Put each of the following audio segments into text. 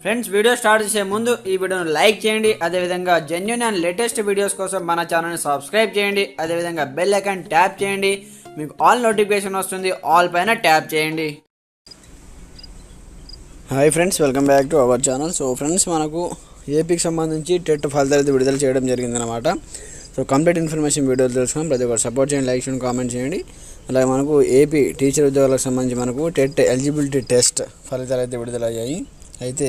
Friends, video start చేసే ముందు ఈ వీడియోను లైక్ చేయండి. అదేవిధంగా జెన్యూన్ అండ్ లేటెస్ట్ వీడియోస్ కోసం మన ఛానల్ని సబ్స్క్రైబ్ చేయండి. అదేవిధంగా బెల్ ఐకాన్ ట్యాప్ చేయండి. మీకు ఆల్ నోటిఫికేషన్ వస్తుంది. ఆల్ పైన ట్యాప్ చేయండి. Hi friends, welcome back to our channel. So friends, మనకు ఏపీకి సంబంధించి టెట్ ఫలితాలు విడుదల చేయడం జరిగిందనమాట. సో కంప్లీట్ ఇన్ఫర్మేషన్ వీడియోలు తెలుసుకున్నాం. ప్రతి ఒక్కరు సపోర్ట్ చేయండి, లైక్ చేయండి, కామెంట్ చేయండి. అలాగే మనకు ఏపీ టీచర్ ఉద్యోగాలకు సంబంధించి మనకు టెట్ ఎలిజిబిలిటీ టెస్ట్ ఫలితాలు అయితే విడుదలయ్యాయి. అయితే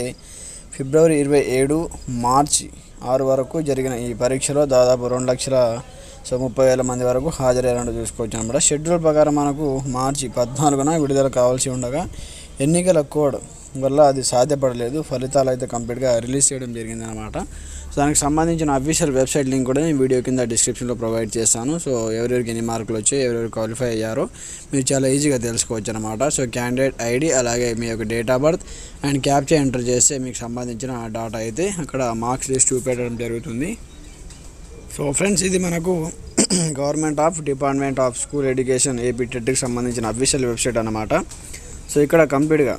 ఫిబ్రవరి 27 మార్చి 6 వరకు జరిగిన ఈ పరీక్షలో దాదాపు 2,30,000 మంది వరకు హాజరయ్యారంటూ చూసుకోవచ్చు అనమాట. షెడ్యూల్ ప్రకారం మనకు మార్చి 14న విడుదల కావాల్సి ఉండగా ఎన్నికల కోడ్ వల్ల అది సాధ్యపడలేదు. ఫలితాలు అయితే కంప్లీట్గా రిలీజ్ చేయడం జరిగిందనమాట. సో దానికి సంబంధించిన అఫీషియల్ వెబ్సైట్ లింక్ కూడా నేను వీడియో కింద డిస్క్రిప్షన్లో ప్రొవైడ్ చేస్తాను. సో ఎవరెవరికి ఎన్ని మార్కులు వచ్చాయి, ఎవరెవరు క్వాలిఫై అయ్యారో మీరు చాలా ఈజీగా తెలుసుకోవచ్చు అనమాట. సో క్యాండిడేట్ ఐడి, అలాగే మీ యొక్క date of birth and captcha enter చేస్తే మీకు సంబంధించిన డాటా అయితే అక్కడ మార్క్స్ లిస్ట్ చూపెట్టడం జరుగుతుంది. సో ఫ్రెండ్స్, ఇది మనకు government of department of school education AP టెట్కి సంబంధించిన అఫీషియల్ వెబ్సైట్ అనమాట. సో ఇక్కడ కంప్లీట్గా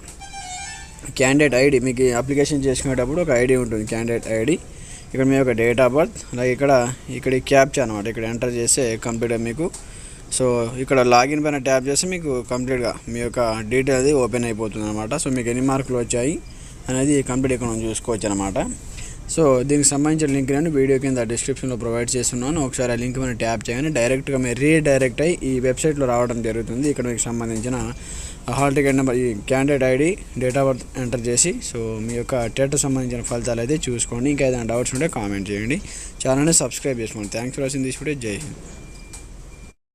క్యాండిడేట్ ఐడి, మీకు అప్లికేషన్ చేసుకునేటప్పుడు ఒక ఐడి ఉంటుంది, క్యాండిడేట్ ఐడి. ఇక్కడ మీ యొక్క డేట్ ఆఫ్ బర్త్, అలాగే ఇక్కడ క్యాప్చా అనమాట. ఇక్కడ ఎంటర్ చేస్తే కంప్లీట్గా మీకు, సో ఇక్కడ లాగిన్ పైన ట్యాప్ చేస్తే మీకు కంప్లీట్గా మీ యొక్క డీటెయిల్ అది ఓపెన్ అయిపోతుంది అనమాట. సో మీకు ఎన్ని మార్కులు వచ్చాయి అనేది కంప్లీట్ ఇక్కడ చూసుకోవచ్చు అనమాట. సో దీనికి సంబంధించిన లింక్ నేను వీడియో కింద డిస్క్రిప్షన్లో ప్రొవైడ్ చేస్తున్నాను. ఒకసారి ఆ లింక్ మీద ట్యాప్ చేయగానే డైరెక్ట్గా మీరు రీడైరెక్ట్ అయ్యి ఈ వెబ్సైట్లో రావడం జరుగుతుంది. ఇక్కడ మీకు సంబంధించిన హాల్ టికెట్ నెంబర్, ఈ candidate ID, date of birth enter చేసి సో మీ యొక్క టెట్ సంబంధించిన ఫలితాలు అయితే చూసుకోండి. ఇంకా ఏదైనా డౌట్స్ ఉంటే కామెంట్ చేయండి. ఛానల్ని సబ్స్క్రైబ్ చేసుకోండి. Thanks for watching this video. జై హింద్.